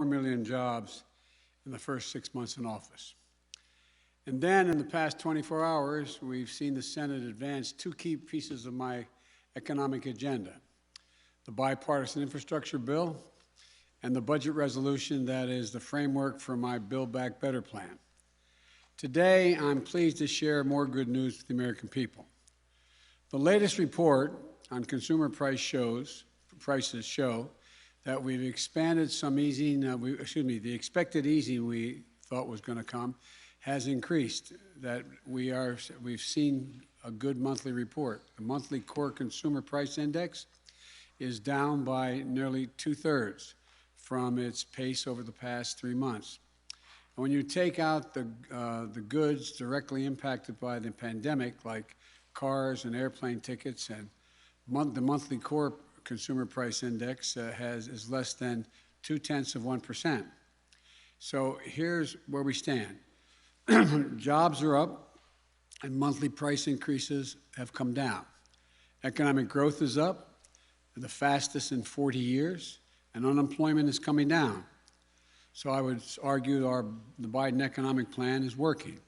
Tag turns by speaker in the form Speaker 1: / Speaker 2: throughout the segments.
Speaker 1: million jobs in the first 6 months in office. And then in the past 24 hours, we've seen the Senate advance two key pieces of my economic agenda: the bipartisan infrastructure bill and the budget resolution that is the framework for my Build Back Better plan. Today, I'm pleased to share more good news with the American people. The latest report on consumer prices show that we've expanded some easing, the expected easing we thought was going to come has increased, that we've seen a good monthly report. The monthly core consumer price index is down by nearly 2/3 from its pace over the past 3 months. And when you take out the goods directly impacted by the pandemic, like cars and airplane tickets, and the monthly core consumer price index is less than 0.2%. So here's where we stand. Jobs are up and monthly price increases have come down. Economic growth is up, the fastest in 40 years, and unemployment is coming down. So I would argue the Biden economic plan is working.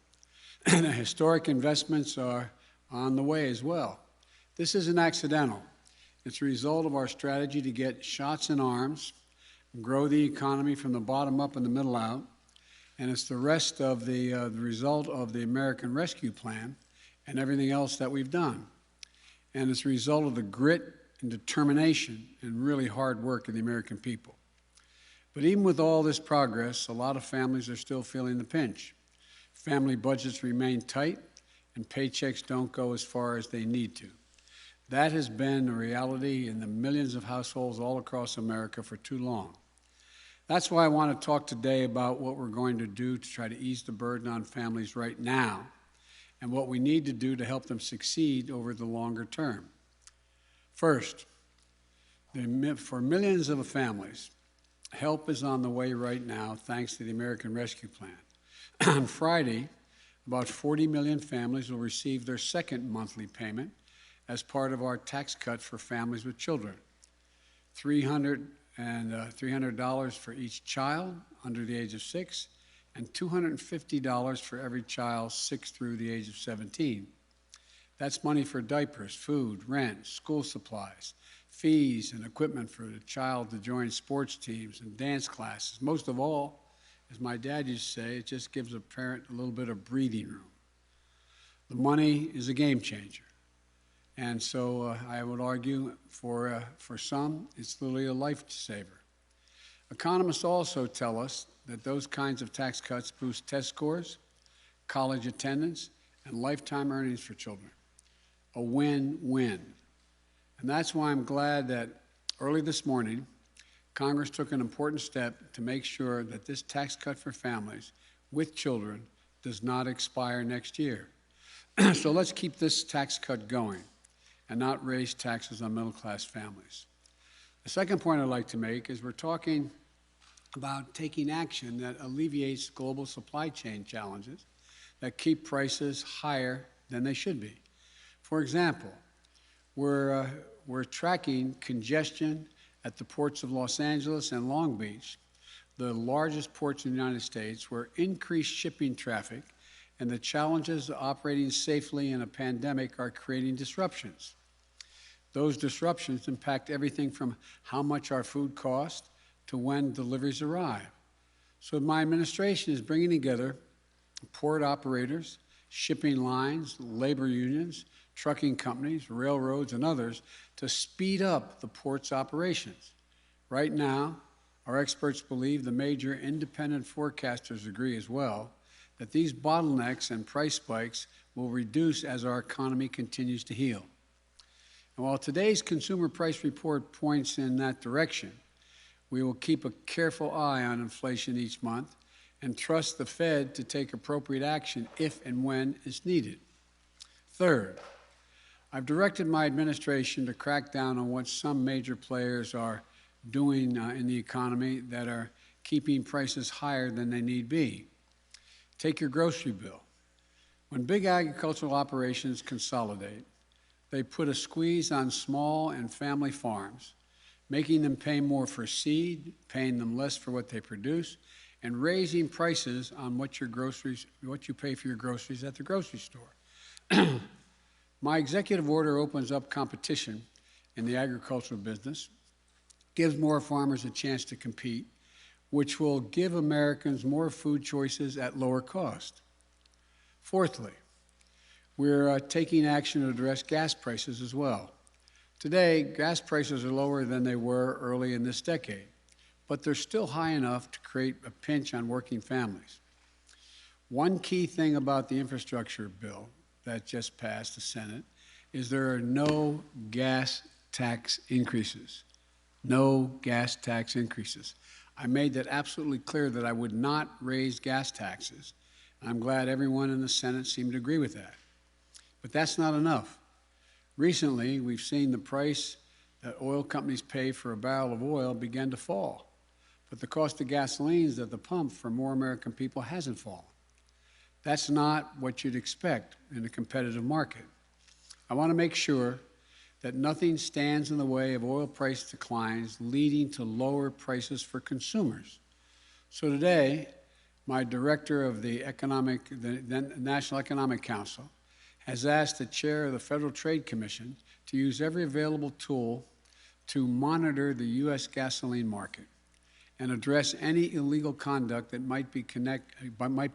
Speaker 1: The historic investments are on the way as well. This isn't accidental. It's a result of our strategy to get shots in arms, grow the economy from the bottom up and the middle out, and it's the rest of the result of the American Rescue Plan and everything else that we've done. And it's a result of the grit and determination and really hard work of the American people. But even with all this progress, a lot of families are still feeling the pinch. Family budgets remain tight, and paychecks don't go as far as they need to. That has been a reality in the millions of households all across America for too long. That's why I want to talk today about what we're going to do to try to ease the burden on families right now and what we need to do to help them succeed over the longer term. First, for millions of families, help is on the way right now thanks to the American Rescue Plan. On Friday, about 40 million families will receive their second monthly payment as part of our tax cut for families with children. $300 for each child under the age of 6, and $250 for every child 6 through the age of 17. That's money for diapers, food, rent, school supplies, fees, and equipment for the child to join sports teams and dance classes. Most of all, as my dad used to say, it just gives a parent a little bit of breathing room. The money is a game changer. And so I would argue for some, it's literally a lifesaver. Economists also tell us that those kinds of tax cuts boost test scores, college attendance, and lifetime earnings for children. A win-win. And that's why I'm glad that early this morning, Congress took an important step to make sure that this tax cut for families with children does not expire next year. So let's keep this tax cut going and not raise taxes on middle-class families. The second point I'd like to make is we're talking about taking action that alleviates global supply chain challenges that keep prices higher than they should be. For example, we're tracking congestion at the ports of Los Angeles and Long Beach, the largest ports in the United States, where increased shipping traffic and the challenges of operating safely in a pandemic are creating disruptions. Those disruptions impact everything from how much our food costs to when deliveries arrive. So my administration is bringing together port operators, shipping lines, labor unions, trucking companies, railroads, and others to speed up the port's operations. Right now, our experts believe, the major independent forecasters agree as well, that these bottlenecks and price spikes will reduce as our economy continues to heal. And while today's consumer price report points in that direction, we will keep a careful eye on inflation each month and trust the Fed to take appropriate action if and when it's needed. Third, I've directed my administration to crack down on what some major players are doing in the economy that are keeping prices higher than they need be. Take your grocery bill. When big agricultural operations consolidate, they put a squeeze on small and family farms, making them pay more for seed, paying them less for what they produce, and raising prices on what you pay for your groceries at the grocery store. My executive order opens up competition in the agricultural business, gives more farmers a chance to compete, which will give Americans more food choices at lower cost. Fourthly, we're taking action to address gas prices as well. Today, gas prices are lower than they were early in this decade, but they're still high enough to create a pinch on working families. One key thing about the infrastructure bill that just passed the Senate is there are no gas tax increases. No gas tax increases. I made that absolutely clear that I would not raise gas taxes. I'm glad everyone in the Senate seemed to agree with that. But that's not enough. Recently, we've seen the price that oil companies pay for a barrel of oil begin to fall. But the cost of gasolines at the pump for more American people hasn't fallen. That's not what you'd expect in a competitive market. I want to make sure that nothing stands in the way of oil price declines leading to lower prices for consumers. So today, my director of the National Economic Council has asked the chair of the Federal Trade Commission to use every available tool to monitor the U.S. gasoline market and address any illegal conduct that might be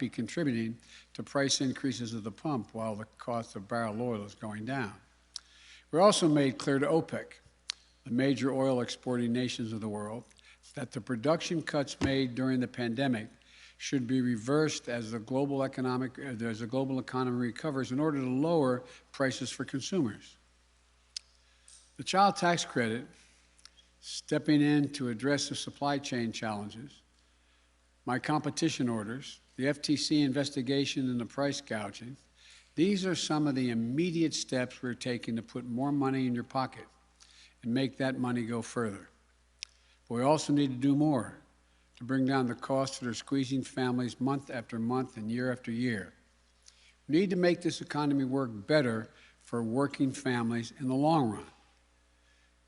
Speaker 1: contributing to price increases at the pump while the cost of barrel oil is going down. We also made clear to OPEC, the major oil exporting nations of the world, that the production cuts made during the pandemic should be reversed as the global economy recovers in order to lower prices for consumers. The child tax credit, stepping in to address the supply chain challenges, my competition orders, the FTC investigation and the price gouging, these are some of the immediate steps we're taking to put more money in your pocket and make that money go further. But we also need to do more to bring down the costs that are squeezing families month after month and year after year. We need to make this economy work better for working families in the long run.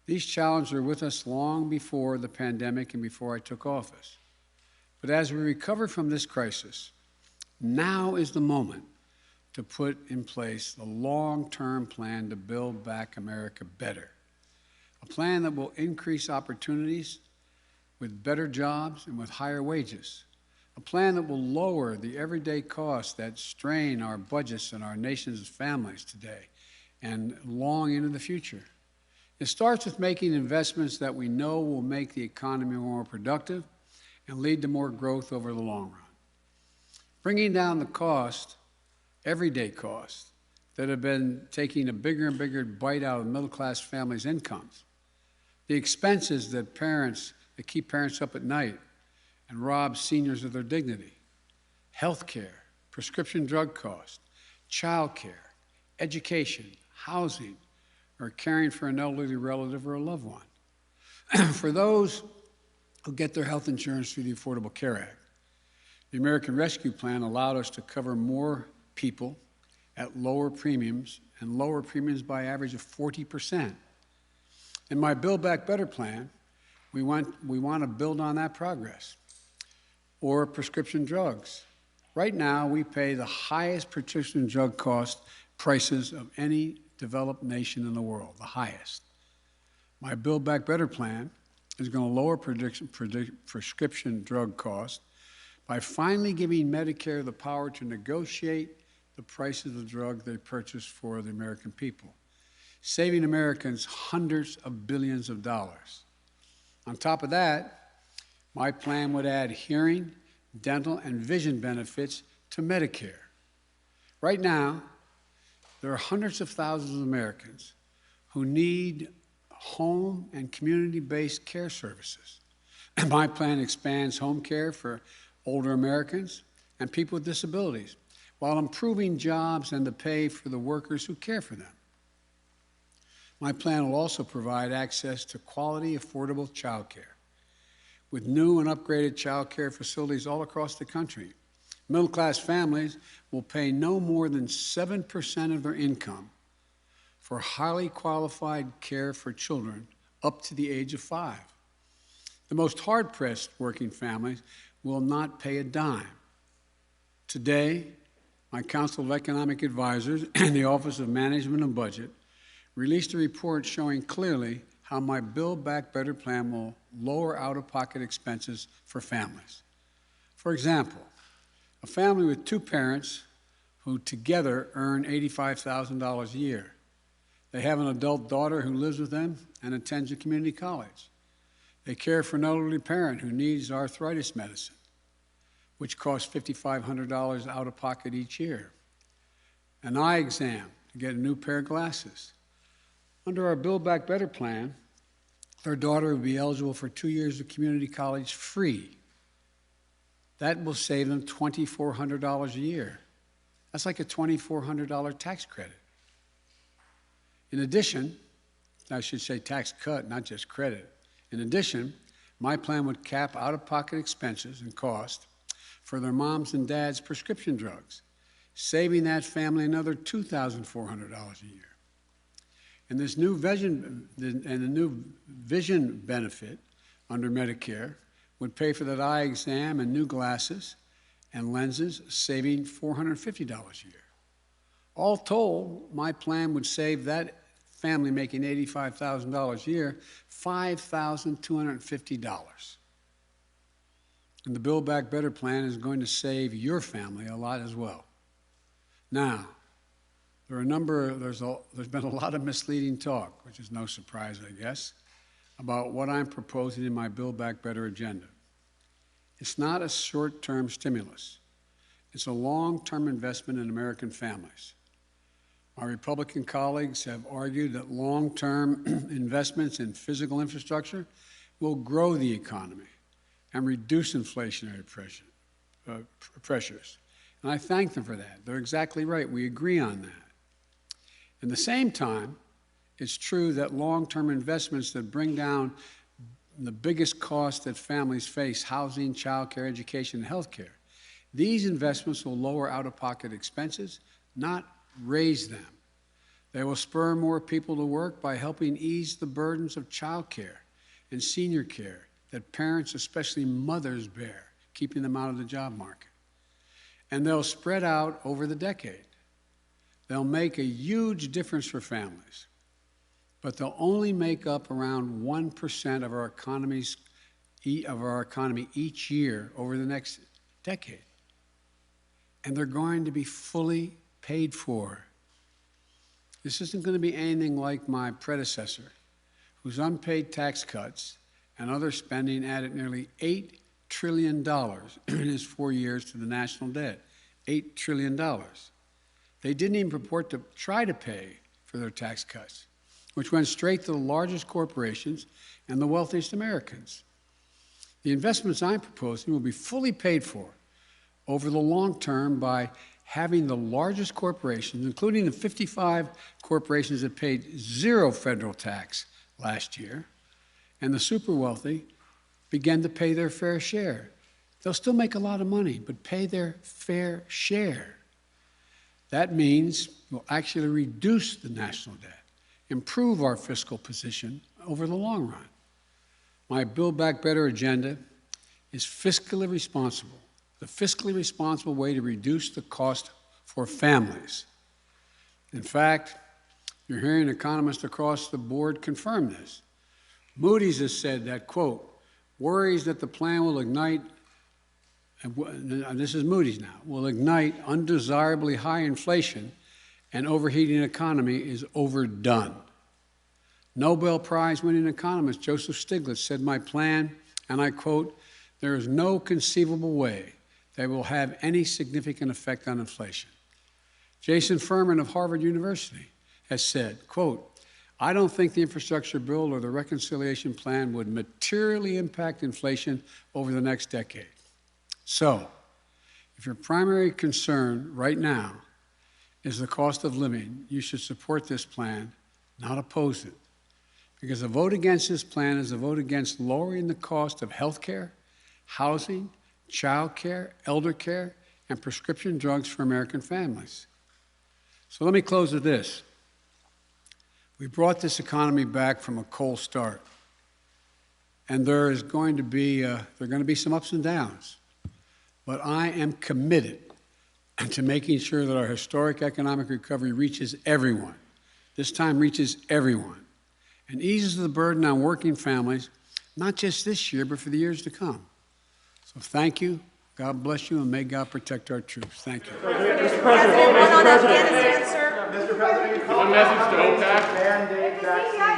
Speaker 1: These challenges are with us long before the pandemic and before I took office. But as we recover from this crisis, now is the moment to put in place the long-term plan to build back America better. A plan that will increase opportunities with better jobs and with higher wages. A plan that will lower the everyday costs that strain our budgets and our nation's families today and long into the future. It starts with making investments that we know will make the economy more productive and lead to more growth over the long run. Bringing down the cost, everyday costs, that have been taking a bigger and bigger bite out of middle-class families' incomes. The expenses that keep parents up at night and rob seniors of their dignity. Health care, prescription drug costs, child care, education, housing, or caring for an elderly relative or a loved one. For those who get their health insurance through the Affordable Care Act, the American Rescue Plan allowed us to cover more people at lower premiums, and lower premiums by average of 40%. In my Build Back Better plan, we want to build on that progress. Or prescription drugs. Right now, we pay the highest prescription drug cost prices of any developed nation in the world, the highest. My Build Back Better plan is going to lower prescription drug costs by finally giving Medicare the power to negotiate the price of the drug they purchase for the American people, saving Americans hundreds of billions of dollars. On top of that, my plan would add hearing, dental, and vision benefits to Medicare. Right now, there are hundreds of thousands of Americans who need home and community-based care services. My plan expands home care for older Americans and people with disabilities, while improving jobs and the pay for the workers who care for them. My plan will also provide access to quality, affordable child care, with new and upgraded child care facilities all across the country. Middle-class families will pay no more than 7% of their income for highly qualified care for children up to the age of 5. The most hard-pressed working families will not pay a dime. Today, my Council of Economic Advisors and the Office of Management and Budget released a report showing clearly how my Build Back Better plan will lower out-of-pocket expenses for families. For example, a family with 2 parents who together earn $85,000 a year. They have an adult daughter who lives with them and attends a community college. They care for an elderly parent who needs arthritis medicine, which costs $5,500 out of pocket each year. An eye exam to get a new pair of glasses. Under our Build Back Better plan, their daughter will be eligible for 2 years of community college free. That will save them $2,400 a year. That's like a $2,400 tax credit. In addition, I should say tax cut, not just credit. In addition, my plan would cap out-of-pocket expenses and cost for their moms and dads' prescription drugs, saving that family another $2,400 a year. And this new vision benefit under Medicare would pay for that eye exam and new glasses and lenses, saving $450 a year. All told, my plan would save that family making $85,000 a year $5,250. And the Build Back Better plan is going to save your family a lot as well. Now, there's been a lot of misleading talk, which is no surprise, I guess, about what I'm proposing in my Build Back Better agenda. It's not a short-term stimulus. It's a long-term investment in American families. My Republican colleagues have argued that long-term investments in physical infrastructure will grow the economy and reduce inflationary pressures. And I thank them for that. They're exactly right. We agree on that. At the same time, it's true that long-term investments that bring down the biggest costs that families face, housing, child care, education, and health care, these investments will lower out-of-pocket expenses, not raise them. They will spur more people to work by helping ease the burdens of child care and senior care that parents, especially mothers, bear, keeping them out of the job market. And they'll spread out over the decade. They'll make a huge difference for families, but they'll only make up around 1% of our economy each year over the next decade. And they're going to be fully paid for. This isn't going to be anything like my predecessor, whose unpaid tax cuts and other spending added nearly $8 trillion in his 4 years to the national debt. $8 trillion. They didn't even purport to try to pay for their tax cuts, which went straight to the largest corporations and the wealthiest Americans. The investments I'm proposing will be fully paid for over the long term by having the largest corporations, including the 55 corporations that paid 0 federal tax last year, and the super wealthy, begin to pay their fair share. They'll still make a lot of money, but pay their fair share. That means we'll actually reduce the national debt, improve our fiscal position over the long run. My Build Back Better agenda is fiscally responsible, the fiscally responsible way to reduce the cost for families. In fact, you're hearing economists across the board confirm this. Moody's has said that, quote, worries that the plan will ignite, and this is Moody's now, will ignite undesirably high inflation and overheating economy is overdone. Nobel Prize winning economist Joseph Stiglitz said my plan, and I quote, there is no conceivable way that will have any significant effect on inflation. Jason Furman of Harvard University has said, quote, I don't think the infrastructure bill or the reconciliation plan would materially impact inflation over the next decade. So, if your primary concern right now is the cost of living, you should support this plan, not oppose it. Because a vote against this plan is a vote against lowering the cost of health care, housing, child care, elder care, and prescription drugs for American families. So let me close with this. We brought this economy back from a cold start. and there are going to be some ups and downs. But I am committed to making sure that our historic economic recovery reaches everyone. This time reaches everyone and eases the burden on working families, not just this year, but for the years to come. So thank you. God bless you, and may God protect our troops. Thank you.
Speaker 2: Mr. President, one on Afghanistan, sir.
Speaker 3: Mr. President, you called
Speaker 4: a message to OPEC.
Speaker 3: mandate vaccine.